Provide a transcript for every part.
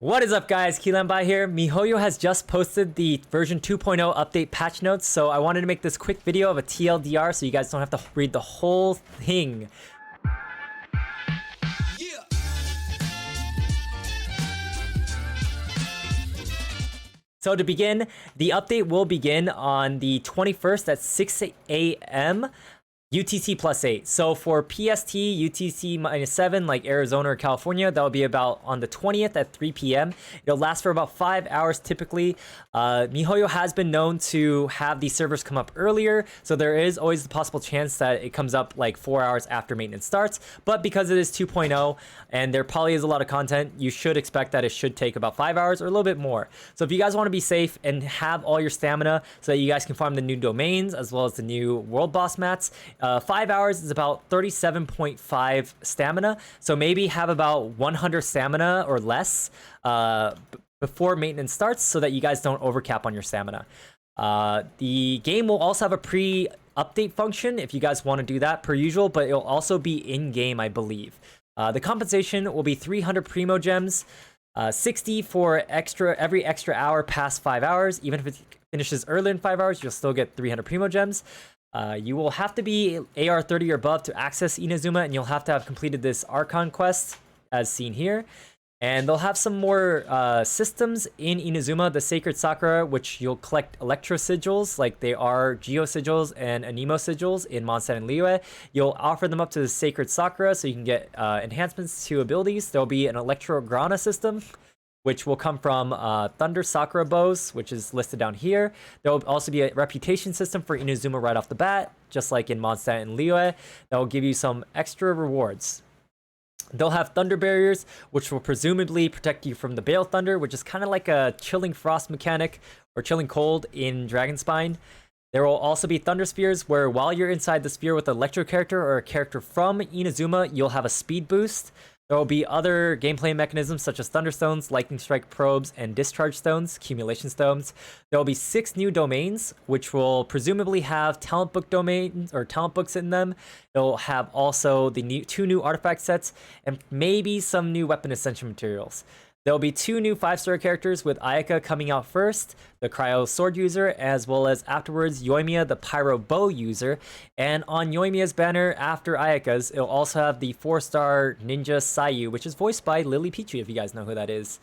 What is up, guys? Keelanbai here. MiHoYo has just posted the version 2.0 update patch notes, so I wanted to make this quick video of a TLDR so you guys don't have to read the whole thing. So to begin, the update will begin on the 21st at 6 a.m. UTC +8. So for PST, UTC -7, like Arizona or California, that will be about on the 20th at 3 p.m. It'll last for about 5 hours typically. MiHoYo has been known to have these servers come up earlier, so there is always the possible chance that it comes up like 4 hours after maintenance starts. But because it is 2.0 and there probably is a lot of content, you should expect that it should take about 5 hours or a little bit more. So if you guys want to be safe and have all your stamina so that you guys can farm the new domains as well as the new world boss mats, 5 hours is about 37.5 stamina, so maybe have about 100 stamina or less before maintenance starts so that you guys don't overcap on your stamina. The game will also have a pre-update function if you guys want to do that per usual, but it'll also be in-game, I believe. The compensation will be 300 Primo Gems, 60 for every extra hour past 5 hours. Even if it finishes earlier than 5 hours, you'll still get 300 Primo Gems. You will have to be AR 30 or above to access Inazuma, and you'll have to have completed this Archon quest, as seen here. And they'll have some more systems in Inazuma, the Sacred Sakura, which you'll collect Electro Sigils, like they are Geo Sigils and Anemo Sigils in Mondstadt and Liyue. You'll offer them up to the Sacred Sakura so you can get enhancements to abilities. There'll be an Electro Grana system, which will come from Thunder Sakura bows, which is listed down here. There will also be a reputation system for Inazuma right off the bat, just like in Mondstadt and Liyue. That will give you some extra rewards. They'll have Thunder Barriers, which will presumably protect you from the Bale Thunder, which is kind of like a Chilling Frost mechanic, or Chilling Cold in Dragonspine. There will also be Thunder Spheres, where while you're inside the sphere with an Electro character or a character from Inazuma, you'll have a speed boost. There will be other gameplay mechanisms such as Thunderstones, Lightning Strike Probes, and Discharge Stones, Accumulation Stones. There will be 6 new domains, which will presumably have Talent Book domains or Talent Books in them. It'll have also the 2 new artifact sets and maybe some new weapon ascension materials. There'll be 2 new 5-star characters, with Ayaka coming out first, the Cryo Sword user, as well as afterwards Yoimiya, the Pyro Bow user. And on Yoimiya's banner after Ayaka's, it'll also have the 4-star Ninja Sayu, which is voiced by Lily Pichu, if you guys know who that is.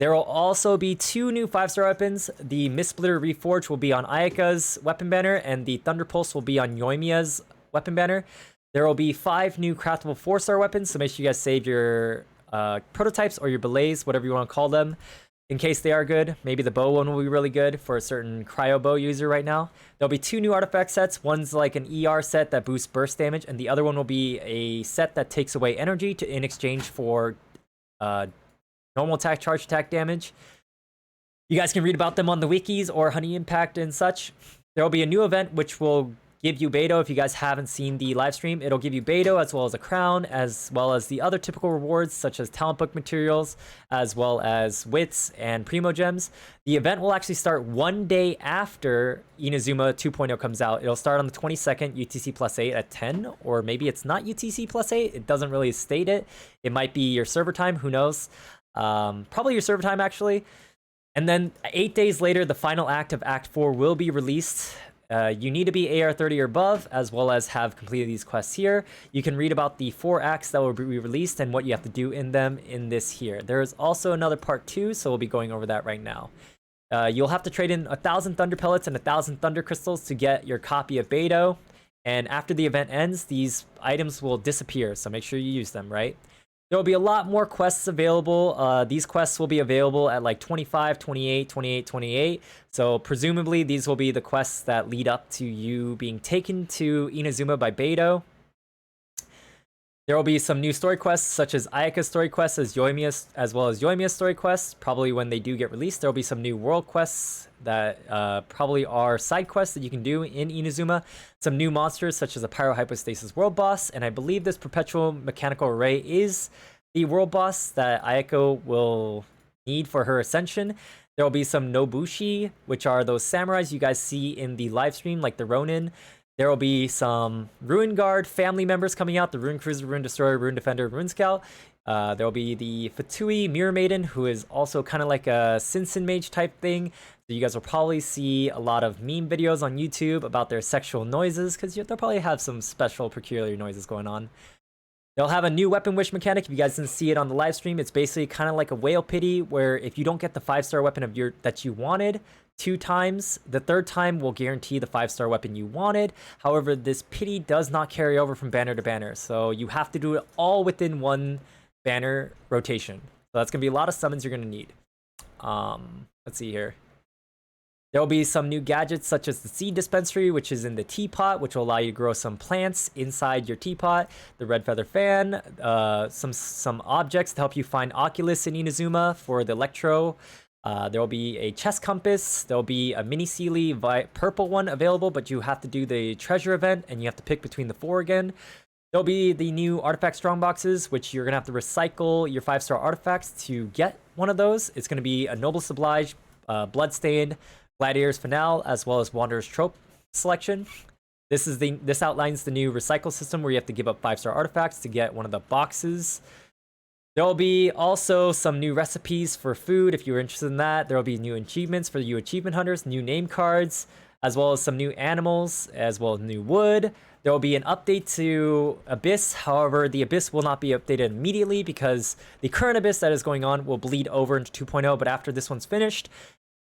There will also be 2 new 5-star weapons. The Mist Splitter Reforged will be on Ayaka's weapon banner, and the Thunder Pulse will be on Yoimiya's weapon banner. There will be 5 new craftable 4-star weapons, so make sure you guys save your prototypes or your belays, whatever you want to call them, in case they are good. Maybe the bow one will be really good for a certain cryo bow user right now. There'll be 2 new artifact sets. One's like an ER set that boosts burst damage, and the other one will be a set that takes away energy in exchange for normal attack, charge attack damage. You guys can read about them on the wikis or Honey Impact and such. There will be a new event which will give you Beidou. If you guys haven't seen the live stream, it'll give you Beidou as well as a crown, as well as the other typical rewards such as talent book materials, as well as wits and primo gems. The event will actually start 1 day after Inazuma 2.0 comes out. It'll start on the 22nd, UTC +8 at 10, or maybe it's not UTC +8. It doesn't really state it. It might be your server time, who knows? Probably your server time, actually. And then 8 days later, the final act of Act 4 will be released. You need to be AR 30 or above, as well as have completed these quests here. You can read about the 4 acts that will be released and what you have to do in them in this here. There is also another part 2, so we'll be going over that right now. You'll have to trade in 1,000 Thunder Pellets and 1,000 Thunder Crystals to get your copy of Beidou. And after the event ends, these items will disappear, so make sure you use them, right? There will be a lot more quests available. These quests will be available at like 25, 28, 28, 28. So presumably these will be the quests that lead up to you being taken to Inazuma by Beidou. There will be some new story quests, such as Ayaka's story quests, as well as Yoimiya's story quests. Probably when they do get released, there will be some new world quests that probably are side quests that you can do in Inazuma. Some new monsters, such as a Pyro Hypostasis world boss, and I believe this Perpetual Mechanical Array is the world boss that Ayaka will need for her ascension. There will be some Nobushi, which are those samurais you guys see in the live stream, like the Ronin. There will be some Ruin Guard family members coming out, the Rune Cruiser, Rune Destroyer, Rune Defender, Rune Scout. There will be the Fatui Mirror Maiden, who is also kind of like a Sinsen Mage type thing. So you guys will probably see a lot of meme videos on YouTube about their sexual noises, because they'll probably have some special peculiar noises going on. They'll have a new weapon wish mechanic. If you guys didn't see it on the live stream, it's basically kind of like a whale pity, where if you don't get the 5-star weapon of that you wanted 2 times, the 3rd time will guarantee the 5-star weapon you wanted. However, this pity does not carry over from banner to banner, so you have to do it all within one banner rotation. So that's gonna be a lot of summons you're gonna need. Let's see here. There will be some new gadgets such as the seed dispensary, which is in the teapot, which will allow you to grow some plants inside your teapot. The red feather fan, some objects to help you find Oculus in Inazuma for the Electro. There will be a chest compass. There will be a mini Sealy purple one available, but you have to do the treasure event and you have to pick between the 4 again. There'll be the new artifact strong boxes, which you're gonna have to recycle your 5-star artifacts to get one of those. It's gonna be a Noble Oblige, Bloodstained, Gladiator's Finale, as well as Wanderer's Trope selection. This outlines the new recycle system where you have to give up 5-star artifacts to get one of the boxes. There will be also some new recipes for food if you're interested in that. There will be new achievements for you achievement hunters, new name cards, as well as some new animals, as well as new wood. There will be an update to Abyss. However, the Abyss will not be updated immediately because the current Abyss that is going on will bleed over into 2.0, but after this one's finished,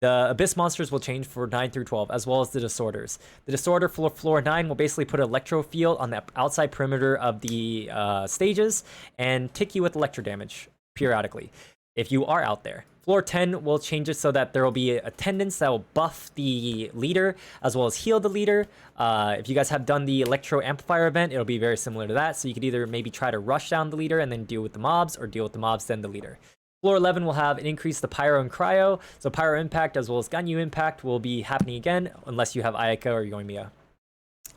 the Abyss monsters will change for 9 through 12, as well as the Disorders. The Disorder for floor 9 will basically put an electro field on the outside perimeter of the stages and tick you with electro damage periodically if you are out there. Floor 10 will change it so that there will be attendants that will buff the leader as well as heal the leader. If you guys have done the Electro Amplifier event, it'll be very similar to that. So you could either maybe try to rush down the leader and then deal with the mobs, or deal with the mobs then the leader. Floor 11 will have an increase to Pyro and Cryo. So Pyro Impact as well as Ganyu Impact will be happening again unless you have Ayaka or Yoimiya.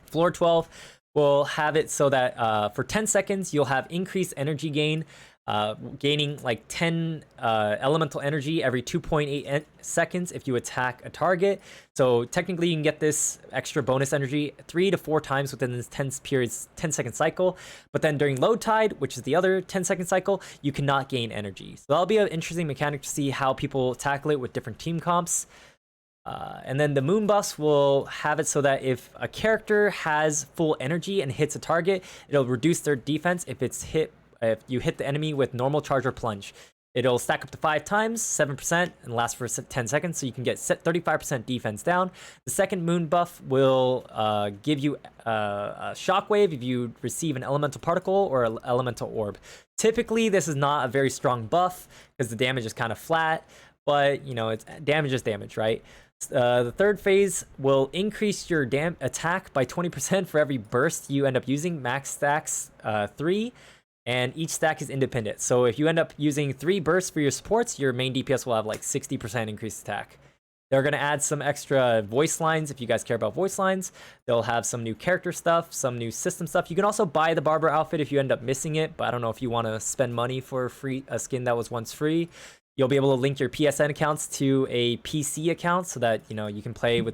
Floor 12 will have it so that for 10 seconds you'll have increased energy gain, gaining like 10 elemental energy every 2.8 seconds if you attack a target. So technically you can get this extra bonus energy 3 to 4 times within this 10-second cycle. But then during low tide, which is the other 10-second cycle, you cannot gain energy. So that'll be an interesting mechanic to see how people tackle it with different team comps. And then the moon buffs will have it so that if a character has full energy and hits a target, it'll reduce their defense if you hit the enemy with normal charge or plunge. It'll stack up to 5 times, 7%, and last for 10 seconds, so you can get 35% defense down. The second moon buff will give you a shockwave if you receive an elemental particle or an elemental orb. Typically, this is not a very strong buff because the damage is kind of flat, but damage is damage, right? The third phase will increase your attack by 20% for every burst you end up using. Max stacks 3. And each stack is independent. So if you end up using 3 bursts for your supports, your main DPS will have like 60% increased attack. They're going to add some extra voice lines if you guys care about voice lines. They'll have some new character stuff, some new system stuff. You can also buy the Barber outfit if you end up missing it, but I don't know if you want to spend money for a skin that was once free. You'll be able to link your PSN accounts to a PC account so that you can play on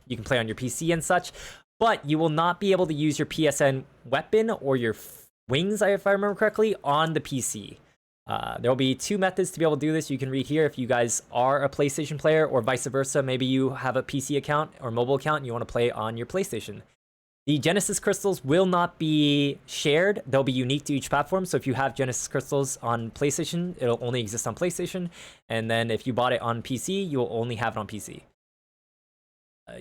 your PC and such. But you will not be able to use your PSN weapon or your wings, if I remember correctly, on the PC. There will be 2 methods to be able to do this. You can read here if you guys are a PlayStation player, or vice versa. Maybe you have a PC account or mobile account and you want to play on your PlayStation. The Genesis crystals will not be shared. They'll be unique to each platform. So if you have Genesis crystals on PlayStation, it'll only exist on PlayStation. And then if you bought it on PC, you'll only have it on PC.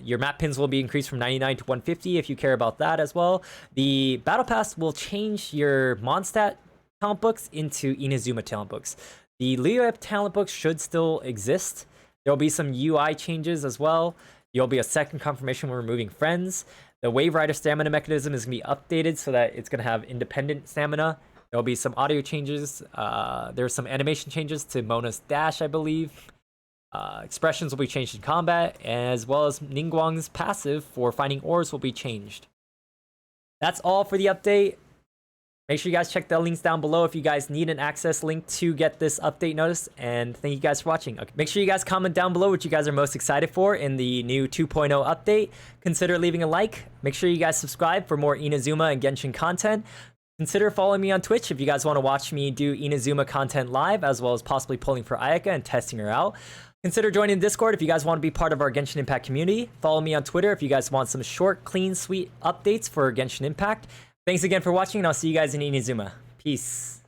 Your map pins will be increased from 99 to 150 if you care about that as well. The Battle Pass will change your Mondstadt talent books into Inazuma talent books. The Leo talent books should still exist. There will be some UI changes as well. There will be a second confirmation when removing friends. The Wave Rider stamina mechanism is going to be updated so that it's going to have independent stamina. There will be some audio changes. There's some animation changes to Mona's dash, I believe. Expressions will be changed in combat, as well as Ningguang's passive for finding ores will be changed. That's all for the update. Make sure you guys check the links down below if you guys need an access link to get this update notice, and thank you guys for watching. Okay. Make sure you guys comment down below what you guys are most excited for in the new 2.0 update. Consider leaving a like. Make sure you guys subscribe for more Inazuma and Genshin content. Consider following me on Twitch if you guys want to watch me do Inazuma content live, as well as possibly pulling for Ayaka and testing her out. Consider joining the Discord if you guys want to be part of our Genshin Impact community. Follow me on Twitter if you guys want some short, clean, sweet updates for Genshin Impact. Thanks again for watching, and I'll see you guys in Inazuma. Peace.